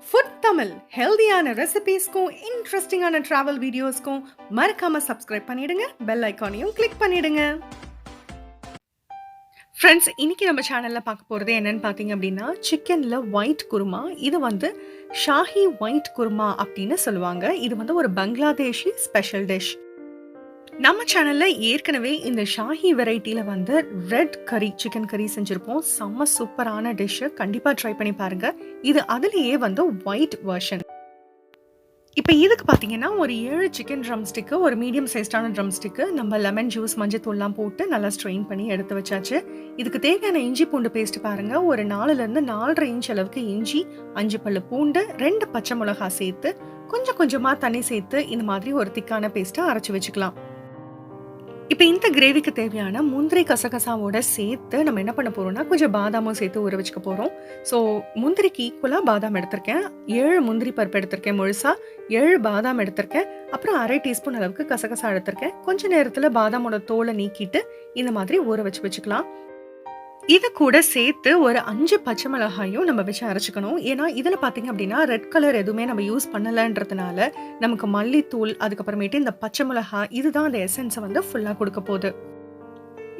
Food Tamil ஹெல்தியான ரெசிபீஸ்க்கும் இன்ட்ரெஸ்டிங்கான travel வீடியோஸ்க்கும் மறக்காம சப்ஸ்கிரைப் பண்ணிடுங்க, பெல் ஐக்கானையும் கிளிக் பண்ணிடுங்க. ஃப்ரெண்ட்ஸ், இன்னைக்கு நம்ம சேனலில் பார்க்க போகிறது என்னன்னு பார்த்தீங்க அப்படின்னா சிக்கனில் ஒயிட் குருமா. இது வந்து ஷாஹி ஒயிட் குருமா அப்படின்னு சொல்லுவாங்க. இது வந்து ஒரு பங்களாதேஷி ஸ்பெஷல் டிஷ். நம்ம சேனல்ல ஏற்கனவே இந்த ஷாஹி வெரைட்டியில் வந்து ரெட் கறி சிக்கன் கறி செஞ்சுருப்போம். செம்ம சூப்பரான டிஷ்ஷு, கண்டிப்பாக ட்ரை பண்ணி பாருங்க. இது அதுலேயே வந்து ஒயிட் வெர்ஷன். இப்போ இதுக்கு பார்த்தீங்கன்னா ஒரு 7 சிக்கன் ட்ரம் ஸ்டிக்கு, ஒரு மீடியம் சைஸ்டான ட்ரம் ஸ்டிக்கு, நம்ம லெமன் ஜூஸ் மஞ்சத்தூள்லாம் போட்டு நல்லா ஸ்ட்ரெயின் பண்ணி எடுத்து வச்சாச்சு. இதுக்கு தேவையான இஞ்சி பூண்டு பேஸ்ட் பாருங்க. ஒரு 4லேருந்து 4.5 இன்ச் அளவுக்கு இஞ்சி, 5 பல்லு பூண்டு, 2 பச்சை மிளகா சேர்த்து கொஞ்சம் கொஞ்சமாக தண்ணி சேர்த்து இந்த மாதிரி ஒரு திக்கான பேஸ்ட்டை அரைச்சி வச்சுக்கலாம். இப்போ இந்த கிரேவிக்கு தேவையான முந்திரி கசகசாவோட சேர்த்து நம்ம என்ன பண்ண போறோம்னா கொஞ்சம் பாதாமும் சேர்த்து ஊற வச்சுக்க போகிறோம். ஸோ முந்திரிக்கு ஈக்குவலாக பாதாம் எடுத்திருக்கேன். 7 முந்திரி பருப்பு எடுத்திருக்கேன் முழுசா, 7 பாதாம் எடுத்திருக்கேன், அப்புறம் 1/2 டீஸ்பூன் அளவுக்கு கசகசா எடுத்திருக்கேன். கொஞ்ச நேரத்தில் பாதாமோட தோலை நீக்கிட்டு இந்த மாதிரி ஊற வச்சுக்கலாம். இது கூட சேர்த்து ஒரு 5 பச்சை மிளகாயும் நம்ம வச்சு அரைச்சிக்கணும். ஏன்னா இதில் பார்த்தீங்க அப்படின்னா ரெட் கலர் எதுவுமே நம்ம யூஸ் பண்ணலைன்றதுனால நமக்கு மல்லித்தூள், அதுக்கப்புறமேட்டு இந்த பச்சை மிளகா இதுதான் அந்த எசன்ஸை வந்து ஃபுல்லாக கொடுக்க போகுது.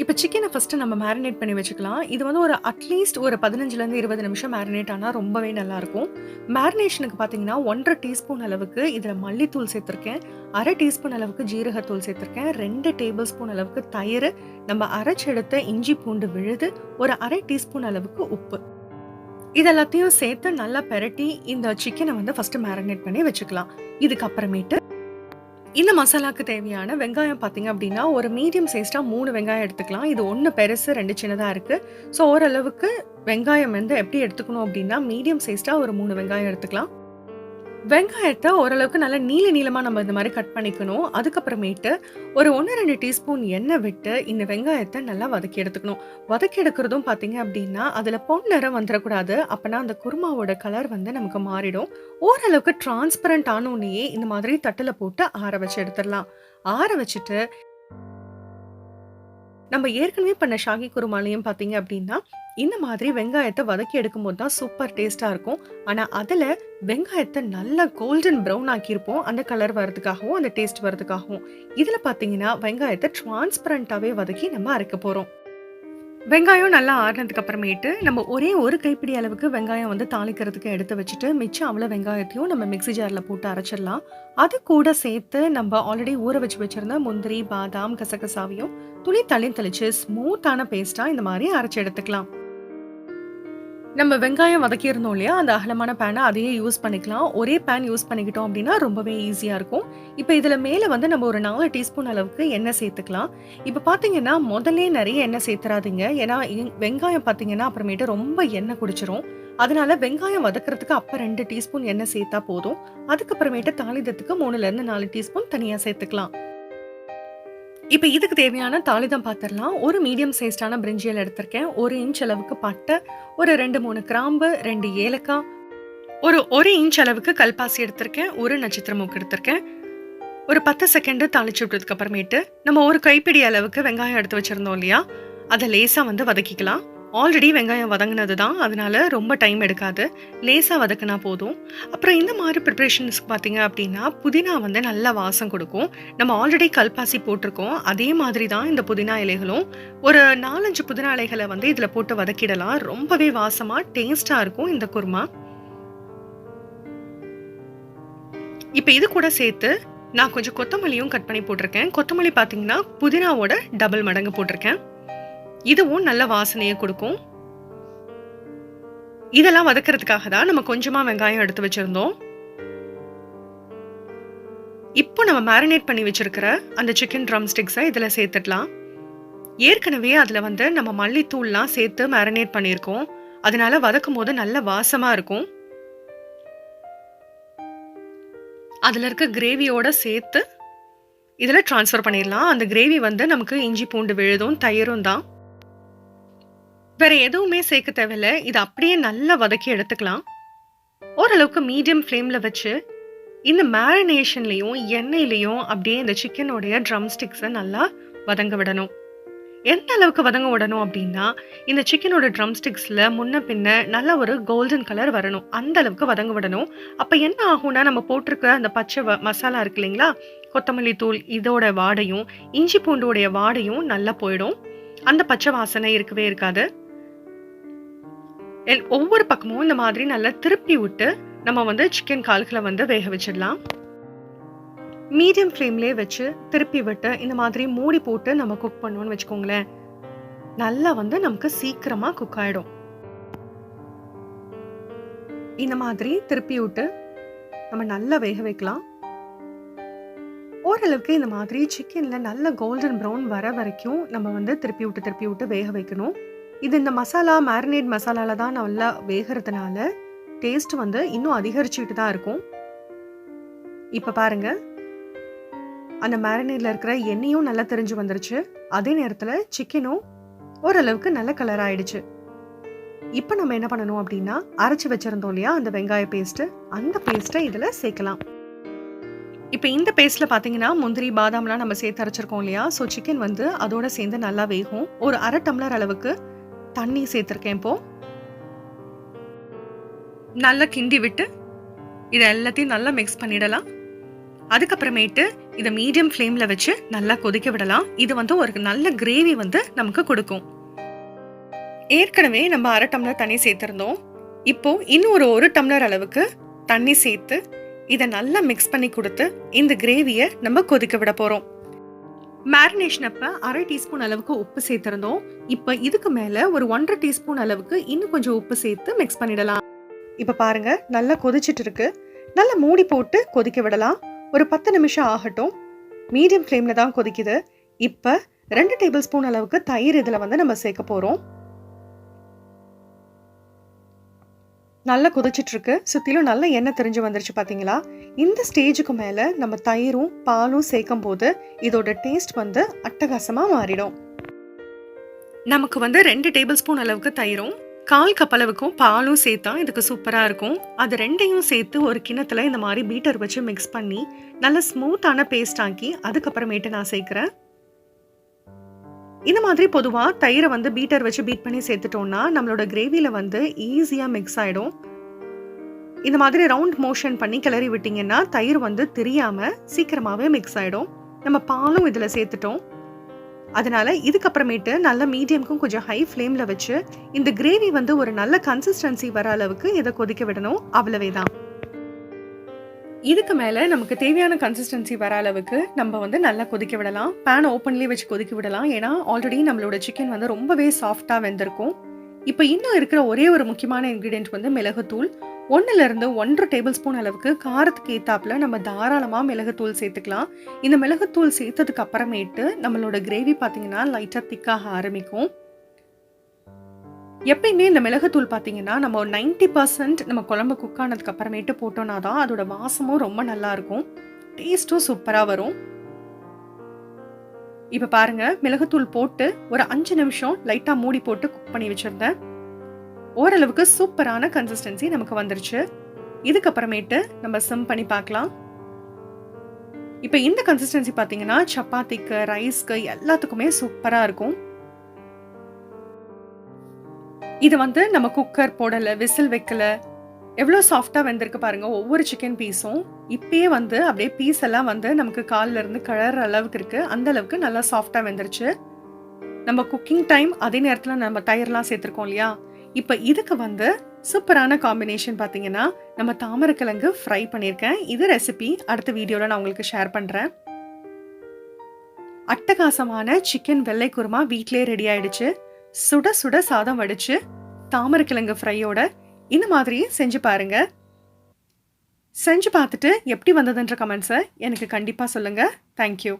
இப்போ சிக்கனை ஃபஸ்ட்டு நம்ம மேரினேட் பண்ணி வச்சுக்கலாம். இது வந்து ஒரு அட்லீஸ்ட் ஒரு 15லேருந்து 20 நிமிஷம் மேரினேட் ஆனால் ரொம்பவே நல்லாயிருக்கும். மேரினேஷனுக்கு பார்த்தீங்கன்னா 1.5 டீஸ்பூன் அளவுக்கு இதில் மல்லித்தூள் சேர்த்துருக்கேன், 1/2 டீஸ்பூன் அளவுக்கு ஜீரகத்தூள் சேர்த்துருக்கேன், 2 டேபிள் ஸ்பூன் அளவுக்கு தயிர், நம்ம அரைச்செடுத்த இஞ்சி பூண்டு விழுது, ஒரு 1/2 டீஸ்பூன் அளவுக்கு உப்பு, இதெல்லாத்தையும் சேர்த்து நல்லா பெரட்டி இந்த சிக்கனை வந்து ஃபஸ்ட்டு மேரினேட் பண்ணி வச்சுக்கலாம். இதுக்கப்புறமேட்டு இந்த மசாலாவுக்கு தேவையான வெங்காயம் பார்த்தீங்க அப்படின்னா ஒரு மீடியம் சைஸ்டாக 3 வெங்காயம் எடுத்துக்கலாம். இது 1 பெருசு 2 சின்னதாக இருக்குது. ஸோ ஓரளவுக்கு வெங்காயம் வந்து எப்படி எடுத்துக்கணும் அப்படின்னா மீடியம் சைஸ்டாக ஒரு 3 வெங்காயம் எடுத்துக்கலாம். வெங்காயத்தை ஓரளவுக்கு நல்லா நீளமாக நம்ம இந்த மாதிரி கட் பண்ணிக்கணும். அதுக்கப்புறமேட்டு ஒரு 1-2 டீஸ்பூன் எண்ணெய் விட்டு இந்த வெங்காயத்தை நல்லா வதக்கி எடுத்துக்கணும். வதக்கி எடுக்கிறதும் பார்த்தீங்க அப்படின்னா அதில் பொன்னிறம் வந்துடக்கூடாது. அப்போனா அந்த குருமாவோட கலர் வந்து நமக்கு மாறிடும். ஓரளவுக்கு டிரான்ஸ்பரண்ட் ஆனோடனேயே இந்த மாதிரி தட்டில் போட்டு ஆற வச்சு எடுத்துடலாம். ஆற வச்சுட்டு நம்ம ஏற்கனவே பண்ண ஷாஹி குருமாலையும் பார்த்தீங்க அப்படின்னா இந்த மாதிரி வெங்காயத்தை வதக்கி எடுக்கும்போது தான் சூப்பர் டேஸ்ட்டாக இருக்கும். ஆனால் அதில் வெங்காயத்தை நல்லா கோல்டன் ப்ரௌன் ஆக்கியிருப்போம், அந்த கலர் வரதுக்காகவும் அந்த டேஸ்ட் வரதுக்காகவும். இதில் பார்த்தீங்கன்னா வெங்காயத்தை டிரான்ஸ்பரண்ட்டாகவே வதக்கி நம்ம அரைக்க போகிறோம். வெங்காயம் நல்லா ஆறினதுக்கு அப்புறமேட்டு நம்ம ஒரே ஒரு கைப்பிடி அளவுக்கு வெங்காயம் வந்து தாளிக்கிறதுக்கு எடுத்து வச்சுட்டு மிச்சம் அவ்வளோ வெங்காயத்தையும் நம்ம மிக்ஸி ஜாரில் போட்டு அரைச்சிடலாம். அது கூட சேர்த்து நம்ம ஆல்ரெடி ஊற வச்சிருந்த முந்திரி, பாதாம், கசகசாவையும் துளி தெளிச்சு ஸ்மூத்தான பேஸ்ட்டாக இந்த மாதிரி அரைச்சி எடுத்துக்கலாம். நம்ம வெங்காயம் வதக்கியிருந்தோம் இல்லையா, அந்த அகலமான பேனை அதையே யூஸ் பண்ணிக்கலாம். ஒரே பேன் யூஸ் பண்ணிக்கிட்டோம் அப்படின்னா ரொம்பவே ஈஸியாக இருக்கும். இப்போ இதில் மேலே வந்து நம்ம ஒரு 4 டீஸ்பூன் அளவுக்கு எண்ணெய் சேர்த்துக்கலாம். இப்போ பார்த்தீங்கன்னா முதல்ல நிறைய எண்ணெய் சேர்த்துறாதீங்க. ஏன்னா வெங்காயம் பார்த்தீங்கன்னா அப்புறமேட்டு ரொம்ப எண்ணெய் குடிச்சிரும். அதனால வெங்காயம் வதக்கிறதுக்கு அப்போ 2 டீஸ்பூன் எண்ணெய் சேர்த்தா போதும். அதுக்கப்புறமேட்டு தாளிதத்துக்கு 3லேருந்து 4 டீஸ்பூன் தனியாக சேர்த்துக்கலாம். இப்போ இதுக்கு தேவையான தாளிதம் பார்த்துடலாம். ஒரு மீடியம் சைஸ்டான பிரிஞ்சியல் எடுத்திருக்கேன், 1 இன்ச் அளவுக்கு பட்டை, ஒரு 2-3 கிராம்பு, 2 ஏலக்காய், ஒரு 1 இன்ச் அளவுக்கு கல்பாசி எடுத்திருக்கேன், ஒரு நட்சத்திர மூக்கு எடுத்திருக்கேன். ஒரு 10 செகண்ட் தாளிச்சு விட்டதுக்கு அப்புறமேட்டு நம்ம ஒரு கைப்பிடி அளவுக்கு வெங்காயம் எடுத்து வச்சிருந்தோம் இல்லையா, அதை லேசாக வந்து வதக்கிக்கலாம். ஆல்ரெடி வெங்காயம் வதங்கினது தான், அதனால ரொம்ப டைம் எடுக்காது, லேசாக வதக்கினா போதும். அப்புறம் இந்த மாதிரி ப்ரிப்ரேஷன்ஸ்க்கு பார்த்தீங்க அப்படின்னா புதினா வந்து நல்லா வாசம் கொடுக்கும். நம்ம ஆல்ரெடி கல்பாசி போட்டிருக்கோம், அதே மாதிரி தான் இந்த புதினா இலைகளும். ஒரு 4-5 புதினா இலைகளை வந்து இதில் போட்டு வதக்கிடலாம். ரொம்பவே வாசமாக டேஸ்டாக இருக்கும் இந்த குருமா. இப்போ இது கூட சேர்த்து நான் கொஞ்சம் கொத்தமல்லியும் கட் பண்ணி போட்டிருக்கேன். கொத்தமல்லி பார்த்தீங்கன்னா புதினாவோட டபுள் மடங்கு போட்டிருக்கேன். இதுவும் நல்ல வாசனையை கொடுக்கும். இதெல்லாம் வதக்கிறதுக்காக தான் நம்ம கொஞ்சமா வெங்காயம் எடுத்து வச்சிருந்தோம். இப்போ நம்ம மேரினேட் பண்ணி வச்சிருக்கிற அந்த சிக்கன் ட்ரம் ஸ்டிக்ஸை இதில் சேர்த்துடலாம். ஏற்கனவே அதில் வந்து நம்ம மல்லித்தூள்லாம் சேர்த்து மேரினேட் பண்ணியிருக்கோம், அதனால வதக்கும் போது நல்ல வாசமா இருக்கும். அதில் இருக்க கிரேவியோட சேர்த்து இதில் டிரான்ஸ்ஃபர் பண்ணிடலாம். அந்த கிரேவி வந்து நமக்கு இஞ்சி பூண்டு விழுதும் தயிரும் தான், வேற எதுவுமே சேர்க்க தேவையில்லை. இது அப்படியே நல்லா வதக்கி எடுத்துக்கலாம். ஓரளவுக்கு மீடியம் ஃப்ளேமில் வச்சு இந்த மேரினேஷன்லையும் எண்ணெயிலையும் அப்படியே இந்த சிக்கனோடைய ட்ரம் ஸ்டிக்ஸை நல்லா வதங்க விடணும். எந்த அளவுக்கு வதங்க விடணும் அப்படின்னா, இந்த சிக்கனோட ட்ரம் ஸ்டிக்ஸில் முன்ன பின்ன நல்ல ஒரு கோல்டன் கலர் வரணும். அந்த அளவுக்கு வதங்க விடணும். அப்போ என்ன ஆகும்னா, நம்ம போட்டிருக்க அந்த பச்சை மசாலா இருக்கு இல்லைங்களா, கொத்தமல்லி தூள் இதோட வாடையும் இஞ்சி பூண்டோடைய வாடையும் நல்லா போயிடும். அந்த பச்சை வாசனை இருக்கவே இருக்காது. ஒவ்வொரு பக்கமும் இந்த மாதிரி நல்லா திருப்பி விட்டு நம்ம வந்து சிக்கன் கால்களை வந்து வேக வச்சிடலாம். மீடியம் ஃப்ளேம்லேயே வச்சு திருப்பி விட்டு இந்த மாதிரி மூடி போட்டு நம்ம குக் பண்ணுவோம்னு வச்சுக்கோங்களேன், நல்லா வந்து நமக்கு சீக்கிரமா குக் ஆயிடும். இந்த மாதிரி திருப்பி விட்டு நம்ம நல்லா வேக வைக்கலாம். ஓரளவுக்கு இந்த மாதிரி சிக்கன்ல நல்ல கோல்டன் ப்ரௌன் வர வரைக்கும் நம்ம வந்து திருப்பி விட்டு வேக வைக்கணும். இது இந்த மசாலா மேரினேட் மசாலால தான் நல்லா வேகிறதுனால டேஸ்ட் வந்து இன்னும் அதிகரிச்சுட்டு தான் இருக்கும். இப்ப பாருங்க, அந்த மேரினேட்ல இருக்கிற எண்ணெயும் நல்லா தெரிஞ்சு வந்துருச்சு. அதே நேரத்துல சிக்கனும் ஓரளவுக்கு நல்ல கலர் ஆயிடுச்சு. இப்ப நம்ம என்ன பண்ணணும் அப்படின்னா, அரைச்சு வச்சிருந்தோம் இல்லையா அந்த வெங்காய பேஸ்ட், அந்த பேஸ்ட்டை இதுல சேர்க்கலாம். இப்ப இந்த பேஸ்ட்ல பாத்தீங்கன்னா முந்திரி பாதாம்லாம் நம்ம சேர்த்து அரைச்சிருக்கோம் இல்லையா, ஸோ சிக்கன் வந்து அதோட சேர்ந்து நல்லா வேகும். ஒரு 1/2 டம்ளர் அளவுக்கு தண்ணி சேர்த்திருக்கேன். இப்போ நல்லா கிண்டி விட்டு இதை எல்லாத்தையும் நல்லா மிக்ஸ் பண்ணிடலாம். அதுக்கப்புறமேட்டு இதை மீடியம் ஃப்ளேம்ல வச்சு நல்லா கொதிக்க விடலாம். இது வந்து ஒரு நல்ல கிரேவி வந்து நமக்கு கொடுக்கும். ஏற்கனவே நம்ம 1/2 டம்ளர் தண்ணி சேர்த்திருந்தோம். இப்போ இன்னும் ஒரு 1 டம்ளர் அளவுக்கு தண்ணி சேர்த்து இதை நல்லா மிக்ஸ் பண்ணி கொடுத்து இந்த கிரேவியை நம்ம கொதிக்க விட போறோம். மேரினேஷன் அப்ப 1/2 டீஸ்பூன் அளவுக்கு உப்பு சேர்த்திருந்தோம். இப்ப இதுக்கு மேல ஒரு 1/2 டீஸ்பூன் அளவுக்கு இன்னும் கொஞ்சம் உப்பு சேர்த்து மிக்ஸ் பண்ணிடலாம். இப்ப பாருங்க, நல்லா கொதிச்சிட்டு இருக்கு. நல்லா மூடி போட்டு கொதிக்க விடலாம். ஒரு 10 நிமிஷம் ஆகட்டும். மீடியம் ஃப்ளேம்ல தான் கொதிக்குது. இப்ப 2 டேபிள் ஸ்பூன் அளவுக்கு தயிர் இதுல வந்து நம்ம சேர்க்க போறோம். நல்லா கொதிச்சிட்டு இருக்கு. சுத்திலும் நல்ல எண்ணெய் தெரிஞ்சு வந்துருச்சு பாத்தீங்களா. இந்த ஸ்டேஜுக்கு மேல நம்ம தயிரும் பாலும் சேர்க்கும் போது இதோட டேஸ்ட் வந்து அட்டகாசமா மாறிடும். நமக்கு வந்து 2 டேபிள் ஸ்பூன் அளவுக்கு தயிரும் 1/4 கப் அளவுக்கும் பாலும் சேர்த்தா இதுக்கு சூப்பரா இருக்கும். அது ரெண்டையும் சேர்த்து ஒரு கிண்ணத்துல இந்த மாதிரி பீட்டர் வச்சு மிக்ஸ் பண்ணி நல்ல ஸ்மூத்தான பேஸ்ட் ஆக்கி அதுக்கப்புறமேட்டு நான் சேர்க்கிறேன். இந்த மாதிரி பொதுவா தயிரை வந்து பீட்டர் வச்சு பீட் பண்ணி சேர்த்துட்டோம்னா நம்மளோட கிரேவில வந்து ஈஸியா மிக்ஸ் ஆயிடும். இந்த மாதிரி ரவுண்ட் மோஷன் பண்ணி கிளறி விட்டீங்கன்னா தயிர் வந்து தெரியாம சீக்கிரமாவே மிக்ஸ் ஆயிடும். நம்ம பாலும் இதுல சேர்த்துட்டோம். அதனால இதுக்கப்புறமேட்டு நல்ல மீடியம்க்கும் கொஞ்சம் ஹை ஃப்ளேம்ல வச்சு இந்த கிரேவி வந்து ஒரு நல்ல கன்சிஸ்டன்சி வர அளவுக்கு இதை கொதிக்க விடணும். அவ்வளவேதான். இதுக்கு மேல நமக்கு தேவையான கன்சிஸ்டன்சி வர அளவுக்கு நம்ம வந்து நல்லா கொதிக்க விடலாம். பேன் ஓப்பன்லேயே வச்சு கொதிக்க விடலாம். ஏன்னா ஆல்ரெடி நம்மளோட சிக்கன் வந்து ரொம்பவே சாஃப்டா வெந்திருக்கும். இப்போ இன்னும் இருக்கிற ஒரே ஒரு முக்கியமான இன்கிரீடியன்ட் வந்து மிளகுத்தூள். 1 to 1.5 டேபிள் ஸ்பூன் அளவுக்கு காரத்துக்கு ஏத்தாப்புல நம்ம தாராளமா மிளகுத்தூள் சேர்த்துக்கலாம். இந்த மிளகுத்தூள் சேர்த்ததுக்கு அப்புறமேட்டு நம்மளோட கிரேவி பாத்தீங்கன்னா லைட்டா திக்காக ஆரம்பிக்கும். எப்பயுமே இந்த மிளகுத்தூள் பார்த்தீங்கன்னா நம்ம 90% நம்ம குழம்பு குக் ஆனதுக்கு அப்புறமேட்டு போட்டோம்னா தான் அதோட வாசமும் ரொம்ப நல்லா இருக்கும், டேஸ்ட்டும் சூப்பராக வரும். இப்போ பாருங்க, மிளகுத்தூள் போட்டு ஒரு 5 நிமிஷம் லைட்டாக மூடி போட்டு குக் பண்ணி வச்சிருந்தேன். ஓரளவுக்கு சூப்பரான கன்சிஸ்டன்சி நமக்கு வந்துருச்சு. இதுக்கப்புறமேட்டு நம்ம சிம் பண்ணி பார்க்கலாம். இப்போ இந்த கன்சிஸ்டன்சி பார்த்தீங்கன்னா சப்பாத்திக்கு, ரைஸ்க்கு எல்லாத்துக்குமே சூப்பராக இருக்கும். இது வந்து நம்ம குக்கர் போடல, விசில் வைக்கல, எவ்வளோ சாஃப்டா வெந்திருக்கு பாருங்க ஒவ்வொரு சிக்கன் பீஸும். இப்பயே வந்து அப்படியே பீஸ் எல்லாம் வந்து நமக்கு கால்ல இருந்து கழற அளவுக்கு இருக்கு. அந்த அளவுக்கு நல்லா சாஃப்டா வெந்துருச்சு. நம்ம குக்கிங் டைம் அதே நேரத்தில் நம்ம தயிர்லாம் சேர்த்துருக்கோம் இல்லையா. இப்போ இதுக்கு வந்து சூப்பரான காம்பினேஷன் பார்த்தீங்கன்னா நம்ம தாமரைக்கிழங்கு ஃப்ரை பண்ணியிருக்கேன். இது ரெசிபி அடுத்த வீடியோவில் நான் உங்களுக்கு ஷேர் பண்ணுறேன். அட்டகாசமான சிக்கன் வெள்ளை குருமா வீட்டிலே ரெடி ஆயிடுச்சு. சுட சுட சாதம் வடிச்சு தாமரைக்கிழங்கு ஃப்ரையோட இந்த மாதிரி செஞ்சு பாருங்க. செஞ்சு பார்த்துட்டு எப்படி வந்ததுன்ற கமெண்ட்ஸை எனக்கு கண்டிப்பாக சொல்லுங்க. தேங்க்யூ.